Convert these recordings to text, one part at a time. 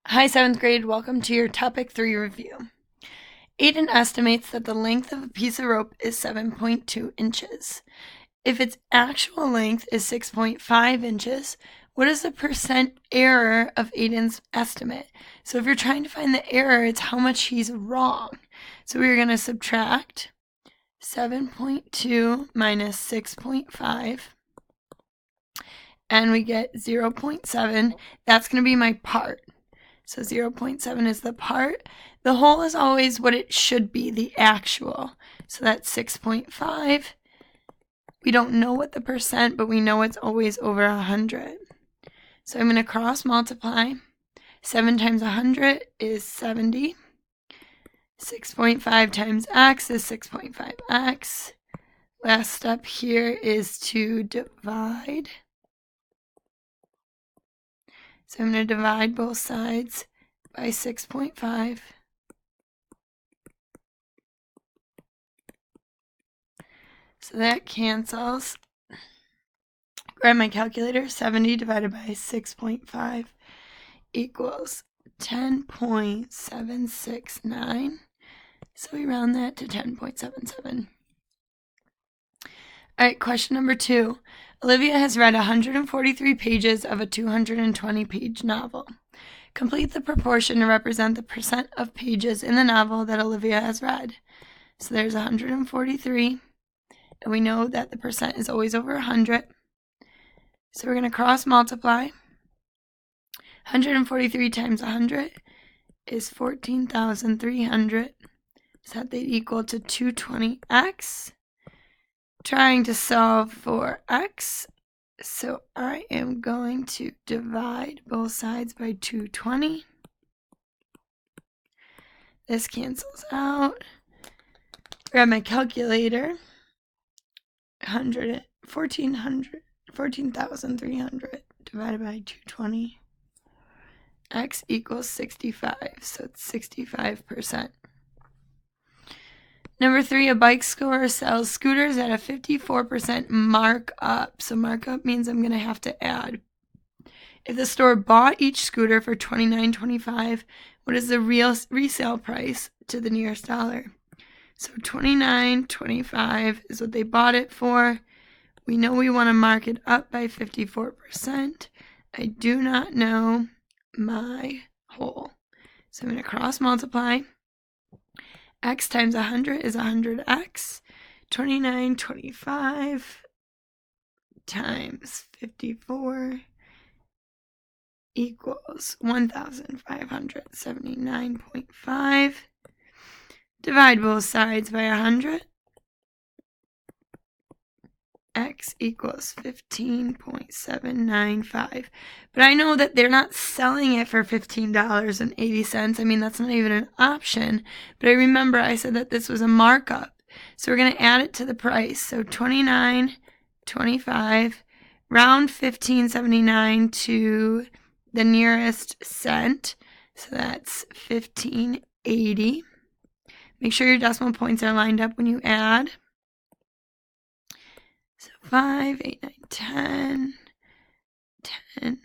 Hi, 7th grade. Welcome to your Topic 3 review. Aiden estimates that the length of a piece of rope is 7.2 inches. If its actual length is 6.5 inches, what is the percent error of Aiden's estimate? So if you're trying to find the error, it's how much he's wrong. So we're going to subtract 7.2 minus 6.5, and we get 0.7. That's going to be my part. So 0.7 is the part. The whole is always what it should be, the actual. So that's 6.5. We don't know what the percent, but we know it's always over 100. So I'm going to cross multiply. 7 times 100 is 70. 6.5 times x is 6.5x. Last step here is to divide. So I'm going to divide both sides by 6.5. So that cancels. Grab my calculator. 70 divided by 6.5 equals 10.769. So we round that to 10.77. All right, question number 2. Olivia has read 143 pages of a 220-page novel. Complete the proportion to represent the percent of pages in the novel that Olivia has read. So there's 143, and we know that the percent is always over 100. So we're going to cross multiply. 143 times 100 is 14,300. So that they equal to 220x. Trying to solve for x, so I am going to divide both sides by 220. This cancels out. Grab my calculator. 14,300 divided by 220. X equals 65, so it's 65%. Number 3, a bike store sells scooters at a 54% markup. So markup means I'm going to have to add. If the store bought each scooter for $29.25, what is the real resale price to the nearest dollar? So $29.25 is what they bought it for. We know we want to mark it up by 54%. I do not know my whole. So I'm going to cross multiply. X times 100 is 100x. 29.25 times 54 equals 1,579.5. Divide both sides by 100. X equals 15.795. But I know that they're not selling it for $15.80. I mean, that's not even an option. But I remember I said that this was a markup. So we're going to add it to the price. So $29.25, round $15.79 to the nearest cent. So that's $15.80. Make sure your decimal points are lined up when you add. So 5, 8, 9, 10, 10.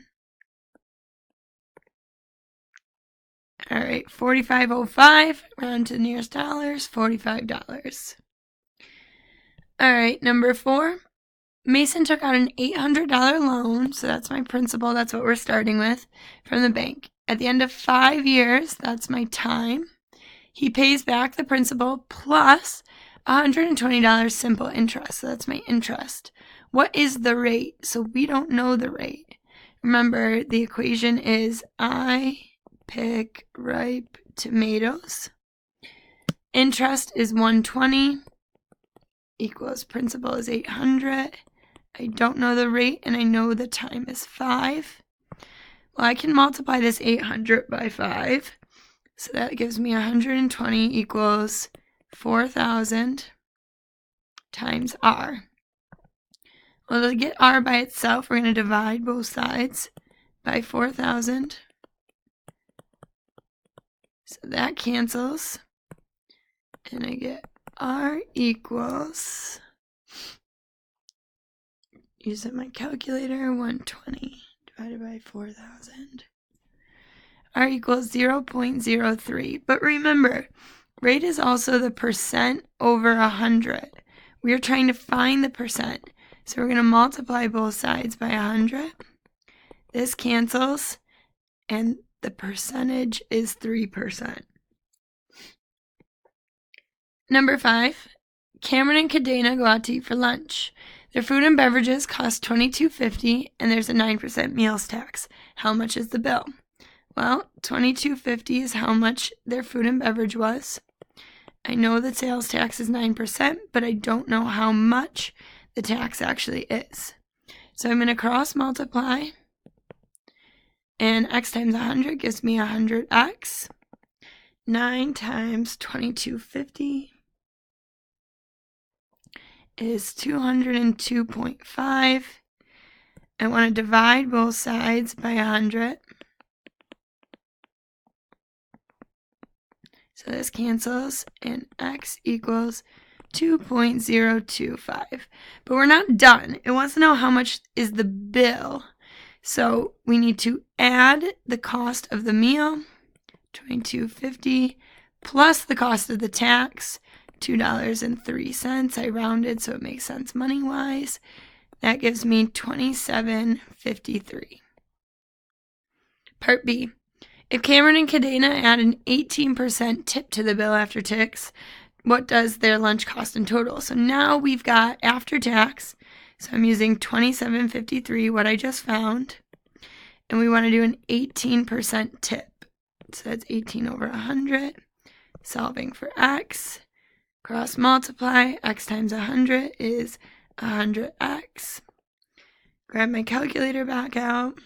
All right, $45.05, round to the nearest dollars, $45. All right, number 4. Mason took out an $800 loan, so that's my principal, that's what we're starting with, from the bank. At the end of 5 years, that's my time, he pays back the principal plus $120 simple interest. So that's my interest. What is the rate? So we don't know the rate. Remember, the equation is I pick ripe tomatoes. Interest is 120 equals principal is 800. I don't know the rate, and I know the time is 5. Well, I can multiply this 800 by 5. So that gives me 120 equals 4,000 times r. Well, to get r by itself, we're going to divide both sides by 4,000. So that cancels. And I get r equals, using my calculator, 120 divided by 4,000. R equals 0.03. But remember, rate is also the percent over 100. We are trying to find the percent. So we're going to multiply both sides by 100. This cancels, and the percentage is 3%. Number 5, Cameron and Kadena go out to eat for lunch. Their food and beverages cost $22.50, and there's a 9% meals tax. How much is the bill? Well, $22.50 is how much their food and beverage was. I know that sales tax is 9%, but I don't know how much the tax actually is. So I'm going to cross multiply, and x times 100 gives me 100x. 9 times $22.50 is 202.5. I want to divide both sides by 100. So this cancels, and x equals 2.025. But we're not done. It wants to know how much is the bill. So we need to add the cost of the meal, $22.50, plus the cost of the tax, $2.03. I rounded so it makes sense money-wise. That gives me $27.53. Part B. If Cameron and Kadena add an 18% tip to the bill after tax, what does their lunch cost in total? So now we've got after tax. So I'm using $27.53, what I just found. And we want to do an 18% tip. So that's 18 over 100. Solving for x. Cross multiply. X times 100 is 100x. Grab my calculator back out.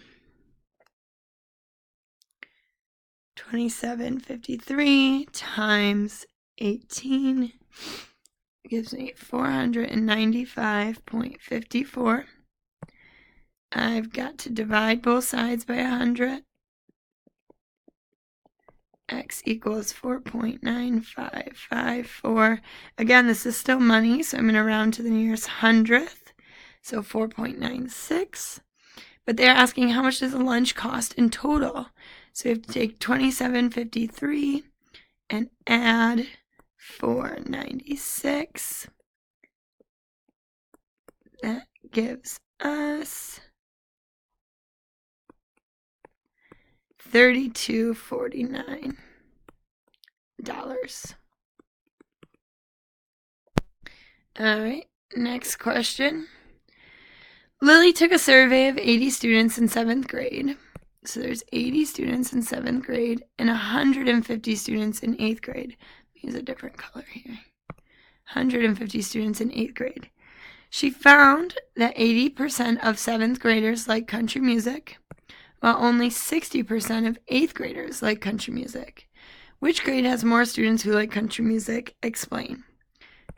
27.53 times 18 gives me 495.54. I've got to divide both sides by 100. X equals 4.9554. Again, this is still money, so I'm going to round to the nearest hundredth. So 4.96. But they're asking how much does the lunch cost in total? So you have to take 27.53 and add 496. That gives us $32.49. All right, next question. Lily took a survey of 80 students in 7th grade. So there's 80 students in 7th grade and 150 students in 8th grade. Use a different color here. 150 students in 8th grade. She found that 80% of 7th graders like country music, while only 60% of 8th graders like country music. Which grade has more students who like country music? Explain.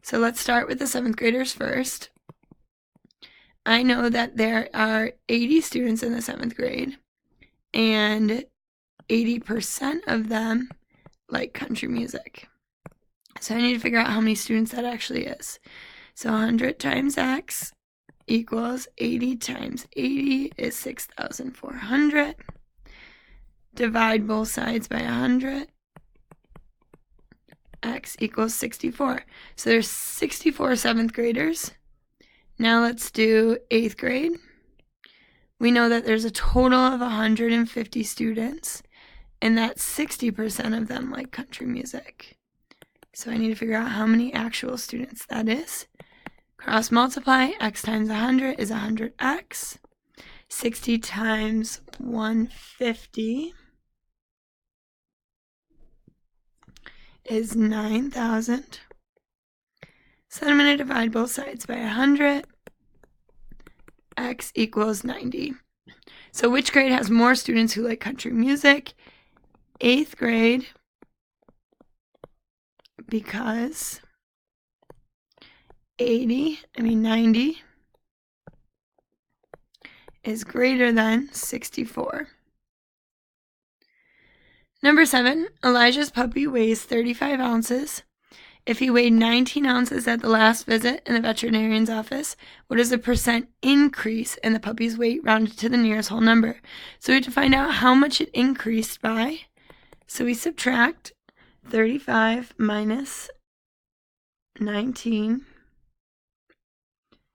So let's start with the 7th graders first. I know that there are 80 students in the 7th grade, and 80% of them like country music. So I need to figure out how many students that actually is. So 100 times x equals 80 times 80 is 6,400. Divide both sides by 100. X equals 64. So there's 64 7th graders. Now let's do 8th grade. We know that there's a total of 150 students, and that 60% of them like country music. So I need to figure out how many actual students that is. Cross multiply, x times 100 is 100x. 60 times 150 is 9,000. So I'm going to divide both sides by 100. X equals 90. So which grade has more students who like country music? 8th grade, because 90 is greater than 64. Number 7, Elijah's puppy weighs 35 ounces If he weighed 19 ounces at the last visit in the veterinarian's office, what is the percent increase in the puppy's weight rounded to the nearest whole number? So we have to find out how much it increased by. So we subtract 35 minus 19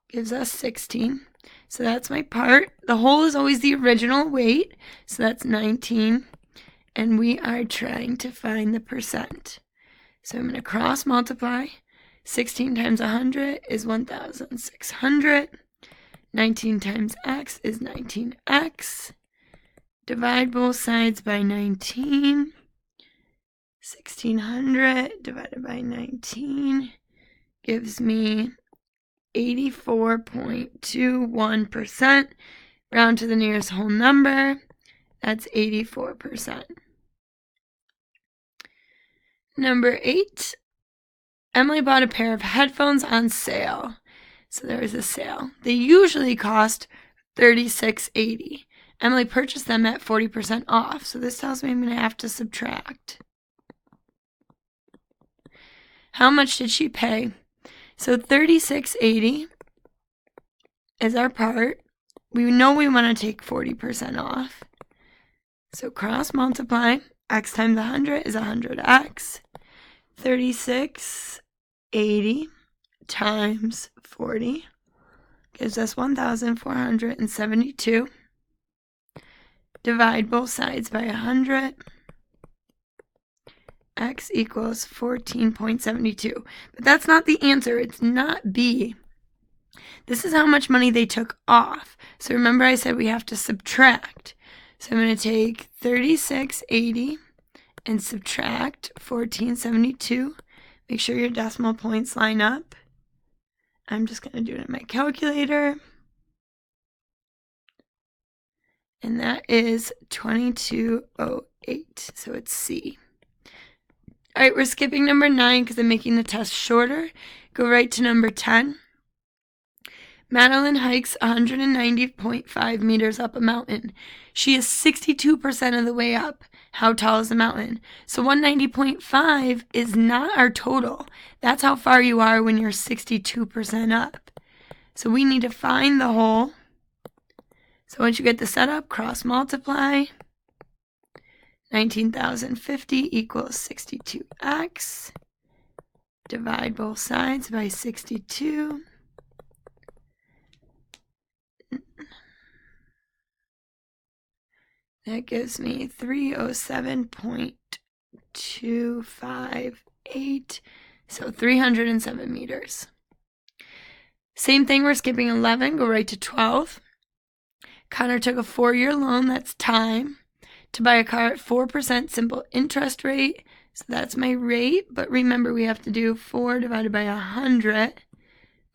gives us 16. So that's my part. The whole is always the original weight. So that's 19. And we are trying to find the percent. So I'm going to cross multiply. 16 times 100 is 1,600. 19 times x is 19x. Divide both sides by 19. 1,600 divided by 19 gives me 84.21%. Round to the nearest whole number. That's 84%. Number 8, Emily bought a pair of headphones on sale. So there was a sale. They usually cost $36.80. Emily purchased them at 40% off. So this tells me I'm going to have to subtract. How much did she pay? So $36.80 is our part. We know we want to take 40% off. So cross multiply. X times 100 is 100x. 3680 times 40 gives us 1,472. Divide both sides by 100. X equals 14.72. But that's not the answer. It's not B. This is how much money they took off. So remember I said we have to subtract. So I'm going to take 3680 and subtract 1472. Make sure your decimal points line up. I'm just going to do it in my calculator. And that is 2208. So it's C. All right, we're skipping number 9 because I'm making the test shorter. Go right to number 10. Madeline hikes 190.5 meters up a mountain. She is 62% of the way up. How tall is the mountain? So 190.5 is not our total. That's how far you are when you're 62% up. So we need to find the whole. So once you get the setup, cross multiply. 19,050 equals 62x. Divide both sides by 62. That gives me 307.258, so 307 meters. Same thing, we're skipping 11, go right to 12. Connor took a 4-year loan, that's time, to buy a car at 4% simple interest rate. So that's my rate, but remember we have to do 4 divided by 100,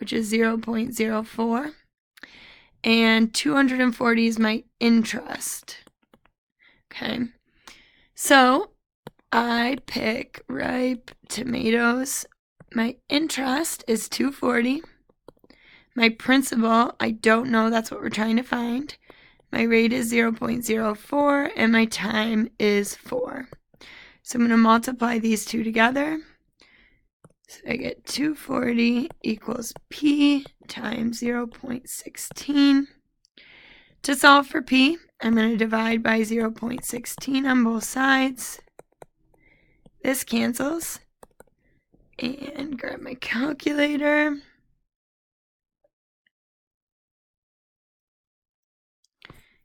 which is 0.04. And 240 is my interest. Okay, so I pick ripe tomatoes. My interest is 240. My principal, I don't know, that's what we're trying to find. My rate is 0.04 and my time is 4. So I'm going to multiply these two together. So I get 240 equals P times 0.16. To solve for P, I'm going to divide by 0.16 on both sides. This cancels. And grab my calculator.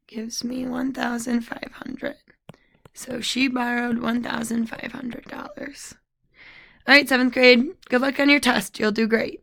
Gives me $1,500. So she borrowed $1,500. All right, 7th grade, good luck on your test. You'll do great.